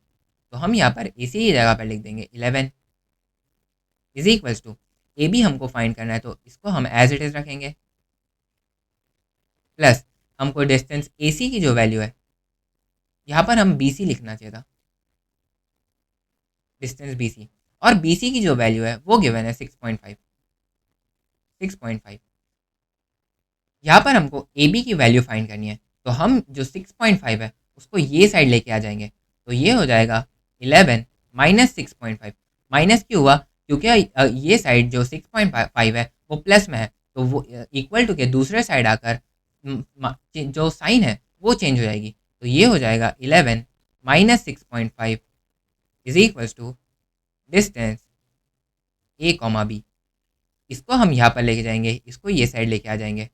S1: तो हम यहाँ पर ए सी की जगह पर लिख देंगे 11 is equals to, A B हमको फाइंड करना है तो इसको हम एज इट इज़ रखेंगे, प्लस हमको डिस्टेंस ए सी की जो वैल्यू है, यहाँ पर हम बी सी लिखना चाहिए था, डिस्टेंस बी सी, और बी सी की जो वैल्यू है वो गिवन है 6.5। यहाँ पर हमको ए बी की वैल्यू फाइंड करनी है। तो हम जो 6.5 है उसको ये साइड लेके आ जाएंगे। तो ये हो जाएगा 11 माइनस 6.5। माइनस क्यों हुआ? क्योंकि ये साइड जो 6.5 है वो प्लस में है, तो वो इक्वल टू के दूसरे साइड आकर जो साइन है वो चेंज हो जाएगी। तो ये हो जाएगा 11 minus 6.5 is equals to distance A comma B. इसको हम यहाँ पर लेके जाएंगे, इसको ये साइड लेके आ जाएंगे।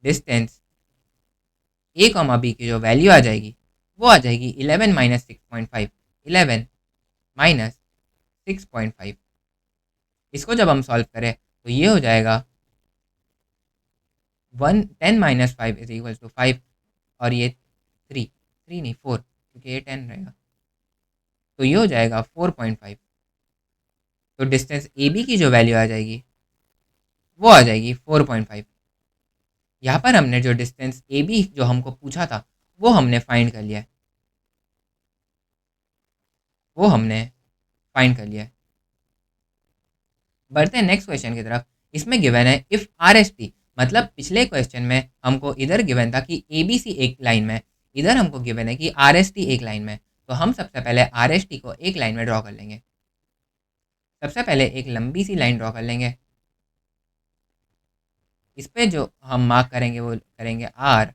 S1: डिस्टेंस ए कॉमा बी की जो वैल्यू आ जाएगी वो आ जाएगी 11 माइनस 6.5, 11 माइनस 6.5। इसको जब हम सॉल्व करें तो ये हो जाएगा 10 माइनस 5 इज इक्वल टू 5, और ये 3 नहीं 4, क्योंकि ये 10 रहेगा, तो ये हो जाएगा 4.5। तो डिस्टेंस ए बी की जो वैल्यू आ जाएगी वो आ जाएगी 4.5। यहाँ पर हमने जो डिस्टेंस ए बी जो हमको पूछा था वो हमने फाइंड कर लिया है, वो हमने फाइंड कर लिया है। बढ़ते हैं नेक्स्ट क्वेश्चन की तरफ। इसमें गिवन है इफ़ आर एस टी, मतलब पिछले क्वेश्चन में हमको इधर गिवन था कि ए बी सी एक लाइन में, इधर हमको गिवन है कि आर एस टी एक लाइन में। तो हम सबसे पहले आर एस टी को एक लाइन में ड्रॉ कर लेंगे। सबसे पहले एक लंबी सी लाइन ड्रॉ कर लेंगे। इस पे जो हम मार्क करेंगे वो करेंगे आर,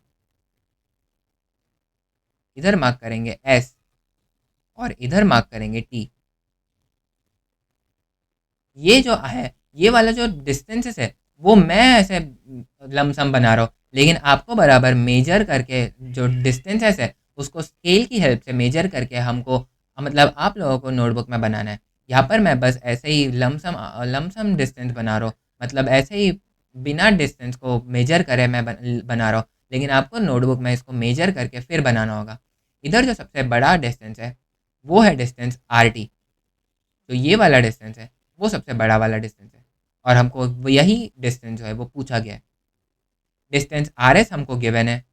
S1: इधर मार्क करेंगे एस और इधर मार्क करेंगे टी। ये जो है, ये वाला जो डिस्टेंसेस है वो मैं ऐसे लमसम बना रहा हूँ, लेकिन आपको बराबर मेजर करके जो डिस्टेंसेस है उसको स्केल की हेल्प से मेजर करके हमको मतलब आप लोगों को नोटबुक में बनाना है। यहाँ पर मैं बस ऐसे ही लमसम डिस्टेंस बना रहा हूँ, मतलब ऐसे ही बिना डिस्टेंस को मेजर करे मैं बना रहा हूँ, लेकिन आपको नोटबुक में इसको मेजर करके फिर बनाना होगा। इधर जो सबसे बड़ा डिस्टेंस है वो है डिस्टेंस आर टी। तो ये वाला डिस्टेंस है वो सबसे बड़ा वाला डिस्टेंस है, और हमको यही डिस्टेंस जो है वो पूछा गया है। डिस्टेंस आर एस हमको गिवन है,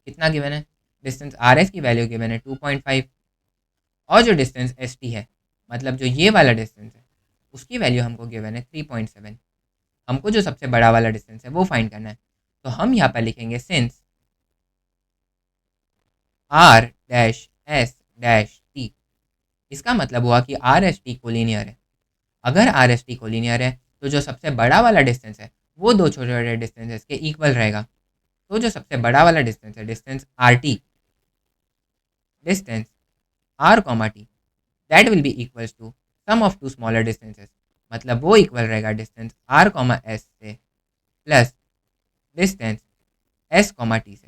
S1: कितना गिवन है, डिस्टेंस आर एस की वैल्यू गिवन है 2.5, और जो डिस्टेंस एस टी है, मतलब जो ये वाला डिस्टेंस है, उसकी वैल्यू हमको गिवन है 3.7। हमको जो सबसे बड़ा वाला डिस्टेंस है वो फाइंड करना है। तो हम यहाँ पर लिखेंगे since R dash S dash T, इसका मतलब हुआ कि आर एस टी कोलिनियर है। अगर आर एस टी कोलिनियर है तो जो सबसे बड़ा वाला डिस्टेंस है वो दो छोटे छोटे डिस्टेंसेस के इक्वल रहेगा। तो जो सबसे बड़ा वाला डिस्टेंस है, distance R T, distance R comma T, that will be equals to sum of two smaller distances, मतलब वो इक्वल रहेगा डिस्टेंस आर कॉमा एस से plus distance S comma T से।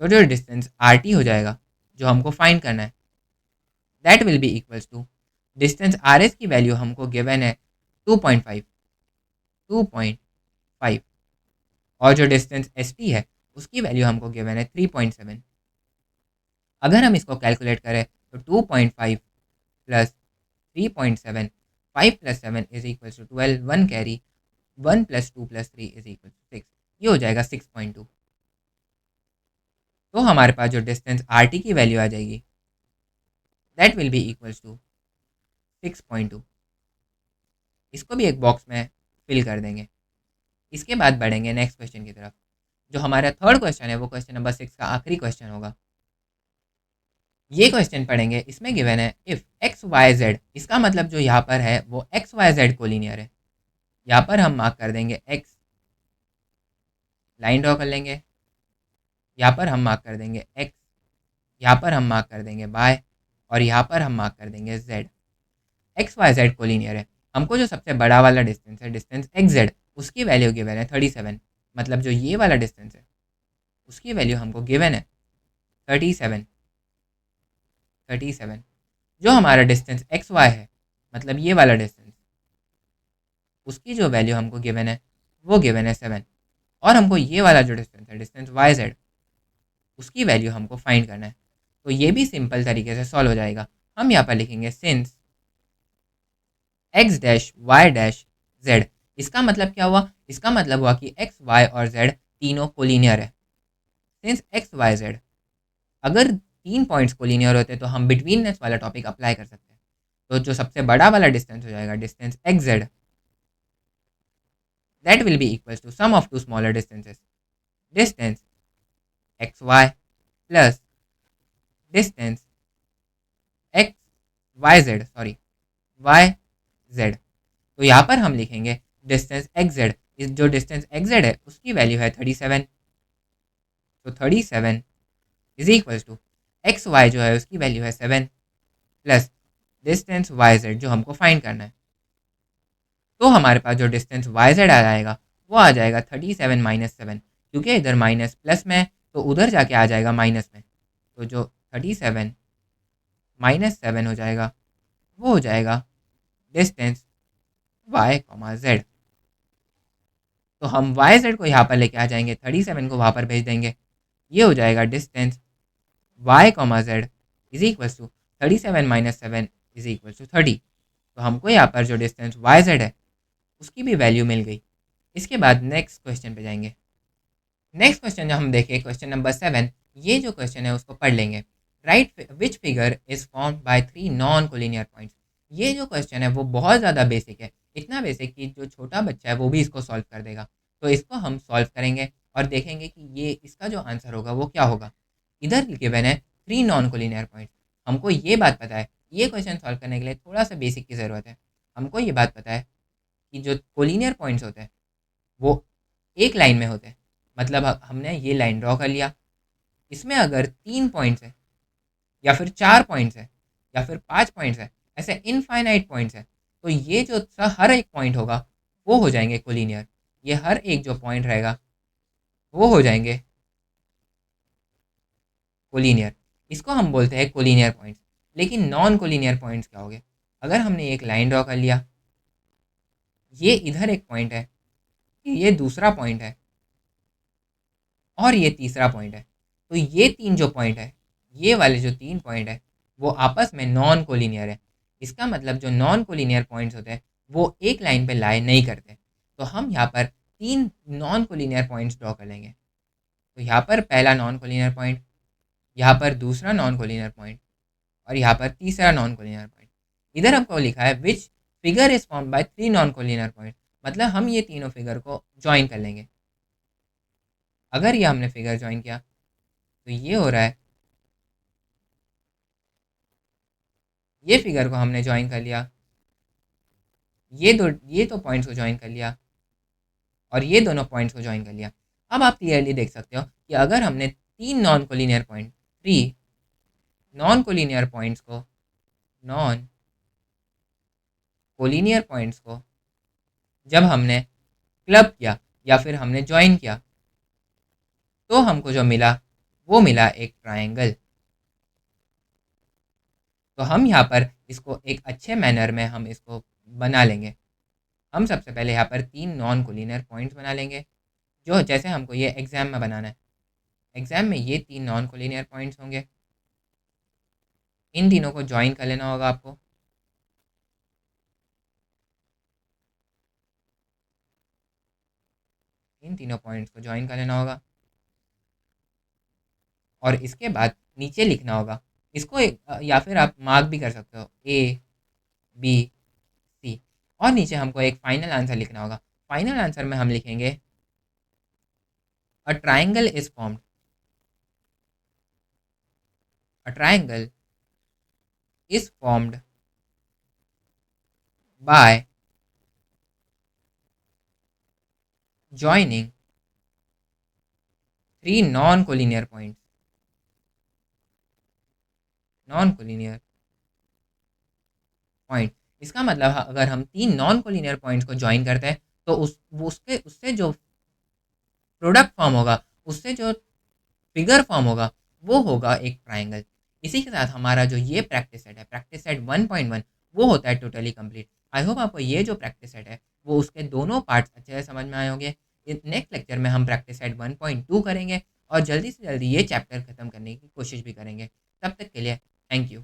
S1: तो जो डिस्टेंस आर टी हो जाएगा जो हमको फाइंड करना है, that will be equals to distance R S की वैल्यू हमको गिवन है 2.5, 2.5, और जो डिस्टेंस एस टी है उसकी वैल्यू हमको गिवन है 3.7। अगर हम इसको कैलकुलेट करें तो 2.5 plus 3.7, 5 plus 7 is equal to 12, 1 carry, 1 plus 2 plus 3 is equal to 6, ये हो जाएगा 6.2। तो हमारे पास जो डिस्टेंस आर टी की वैल्यू आ जाएगी, that will be equals to 6.2। इसको भी एक बॉक्स में फिल कर देंगे। इसके बाद बढ़ेंगे नेक्स्ट क्वेश्चन की तरफ। जो हमारा थर्ड क्वेश्चन है वो क्वेश्चन नंबर 6 का आखिरी क्वेश्चन होगा। ये क्वेश्चन पढ़ेंगे, इसमें गिवन है इफ एक्स वाई जेड, इसका मतलब जो यहाँ पर है वो एक्स वाई जेड कोलिनियर है। यहाँ पर हम मार्क कर देंगे एक्स, लाइन ड्रॉ कर लेंगे, यहाँ पर हम मार्क कर देंगे एक्स, यहाँ पर हम मार्क कर देंगे वाई, और यहाँ पर हम मार्क कर देंगे Z. X Y Z collinear है। हमको जो सबसे बड़ा वाला डिस्टेंस है, डिस्टेंस एक्स जेड, उसकी वैल्यू गिवन है 37, मतलब जो ये वाला डिस्टेंस है उसकी वैल्यू हमको गिवन है 37, 37। जो हमारा डिस्टेंस एक्स वाई है, मतलब ये वाला डिस्टेंस, उसकी जो वैल्यू हमको गिवन है वो गिवन है 7, और हमको ये वाला जो डिस्टेंस है, डिस्टेंस वाई जेड, उसकी वैल्यू हमको फाइंड करना है। तो ये भी सिंपल तरीके से सॉल्व हो जाएगा। हम यहाँ पर लिखेंगे since X dash Y dash Z, इसका मतलब क्या हुआ, इसका मतलब हुआ कि एक्स वाई और जेड तीनों कोलिनियर है। सिंस एक्स वाई जेड, अगर तीन पॉइंट्स कोलिनियर होते तो हम बिटवीननेस वाला टॉपिक अप्लाई कर सकते हैं। तो जो सबसे बड़ा वाला डिस्टेंस हो जाएगा, distance X Z, that will be equal to sum of two smaller distances, distance X Y plus distance X Y Z, sorry Y Z. तो यहाँ पर हम लिखेंगे डिस्टेंस एक्स जेड, इस जो डिस्टेंस एक्स जेड है उसकी वैल्यू है 37। तो 37 is equal to X Y जो है उसकी वैल्यू है 7 प्लस डिस्टेंस वाई जेड जो हमको फाइंड करना है। तो हमारे पास जो डिस्टेंस वाई जेड आ जाएगा वो आ जाएगा 37 माइनस 7, क्योंकि इधर माइनस प्लस में है तो उधर जाके आ जाएगा माइनस में। तो जो 37 माइनस 7 हो जाएगा वो हो जाएगा डिस्टेंस वाई कॉमा जेड। तो हम वाई जेड को यहाँ पर लेके आ जाएंगे, 37 को वहाँ पर भेज देंगे, ये हो जाएगा distance Y comma Z is equal to 37 minus 7 is equal to 30। तो हमको यहाँ पर जो डिस्टेंस वाई जेड है उसकी भी वैल्यू मिल गई। इसके बाद नेक्स्ट क्वेश्चन पे जाएंगे। नेक्स्ट क्वेश्चन जो हम देखें, क्वेश्चन नंबर 7, ये जो क्वेश्चन है उसको पढ़ लेंगे। Right which figure is formed by 3 non collinear points. ये जो क्वेश्चन है वो बहुत ज़्यादा बेसिक है, इतना बेसिक कि जो छोटा बच्चा है वो भी इसको सॉल्व कर देगा। तो इसको हम सॉल्व करेंगे और देखेंगे कि ये इसका जो आंसर होगा वो क्या होगा। इधर गिवन है 3 नॉन कोलिनियर पॉइंट्स। हमको ये बात पता है, ये क्वेश्चन सॉल्व करने के लिए थोड़ा सा बेसिक की ज़रूरत है। हमको ये बात पता है कि जो कोलिनियर पॉइंट्स होते हैं वो एक लाइन में होते हैं। मतलब हमने ये लाइन ड्रॉ कर लिया, इसमें अगर 3 पॉइंट्स है या फिर 4 पॉइंट्स है या फिर 5 पॉइंट्स है, ऐसे इनफाइनाइट पॉइंट्स है, तो ये जो हर एक पॉइंट होगा वो हो जाएंगे कोलिनियर। ये हर एक जो पॉइंट रहेगा वो हो जाएंगे कोलिनियर। इसको हम बोलते हैं कोलिनियर पॉइंट्स। लेकिन नॉन कोलिनियर पॉइंट्स क्या हो गए? अगर हमने एक लाइन ड्रॉ कर लिया, ये इधर एक पॉइंट है, ये दूसरा पॉइंट है और ये तीसरा पॉइंट है, तो ये तीन जो पॉइंट है, ये वाले जो तीन पॉइंट है, वो आपस में नॉन कोलिनियर है। इसका मतलब जो नॉन कोलिनियर पॉइंट्स होते हैं वो एक लाइन पे लाई नहीं करते। तो हम यहाँ पर तीन नॉन कोलिनियर पॉइंट्स ड्रॉ कर लेंगे। तो यहाँ पर पहला नॉन कोलिनियर पॉइंट, यहाँ पर दूसरा नॉन कोलिनियर पॉइंट और यहाँ पर तीसरा नॉन कोलिनियर पॉइंट। इधर हमको लिखा है which figure is form by three non collinear point, मतलब हम ये तीनों फिगर को ज्वाइन कर लेंगे। अगर ये हमने फिगर ज्वाइन किया तो ये हो रहा है, ये फिगर को हमने ज्वाइन कर लिया, ये तो पॉइंट्स को ज्वाइन कर लिया और ये दोनों पॉइंट्स को ज्वाइन कर लिया। अब आप क्लियरली देख सकते हो कि अगर हमने तीन non collinear point, three non collinear points को, नॉन कोलिनियर पॉइंट्स को जब हमने क्लब किया या फिर हमने ज्वाइन किया, तो हमको जो मिला वो मिला एक ट्रायंगल। तो हम यहाँ पर इसको एक अच्छे मैनर में हम इसको बना लेंगे। हम सबसे पहले यहाँ पर तीन नॉन कोलिनियर पॉइंट्स बना लेंगे, जो जैसे हमको ये एग्जाम में बनाना है। एग्जाम में ये तीन नॉन कोलिनियर पॉइंट्स होंगे, इन तीनों को ज्वाइन कर लेना होगा आपको। इन तीनों पॉइंट्स को ज्वाइन कर लेना होगा और इसके बाद नीचे लिखना होगा इसको या फिर आप मार्क भी कर सकते हो ए बी सी, और नीचे हमको एक फाइनल आंसर लिखना होगा। फाइनल आंसर में हम लिखेंगे a triangle is formed, a triangle is formed by joining three non collinear points, non collinear point. इसका मतलब अगर हम तीन नॉन कोलिनियर पॉइंट्स को ज्वाइन करते हैं तो उससे जो प्रोडक्ट फॉर्म होगा, उससे जो फिगर फॉर्म होगा, वो होगा एक ट्राइंगल। इसी के साथ हमारा जो ये प्रैक्टिस सेट है, प्रैक्टिस सेट 1.1, वो होता है टोटली कंप्लीट। आई होप आपको ये जो प्रैक्टिस सेट है वो उसके दोनों पार्ट्स अच्छे से समझ में आए होंगे। नेक्स्ट लेक्चर में हम प्रैक्टिस सेट 1.2 करेंगे और जल्दी से जल्दी ये चैप्टर खत्म करने की कोशिश भी करेंगे। तब तक के लिए थैंक यू।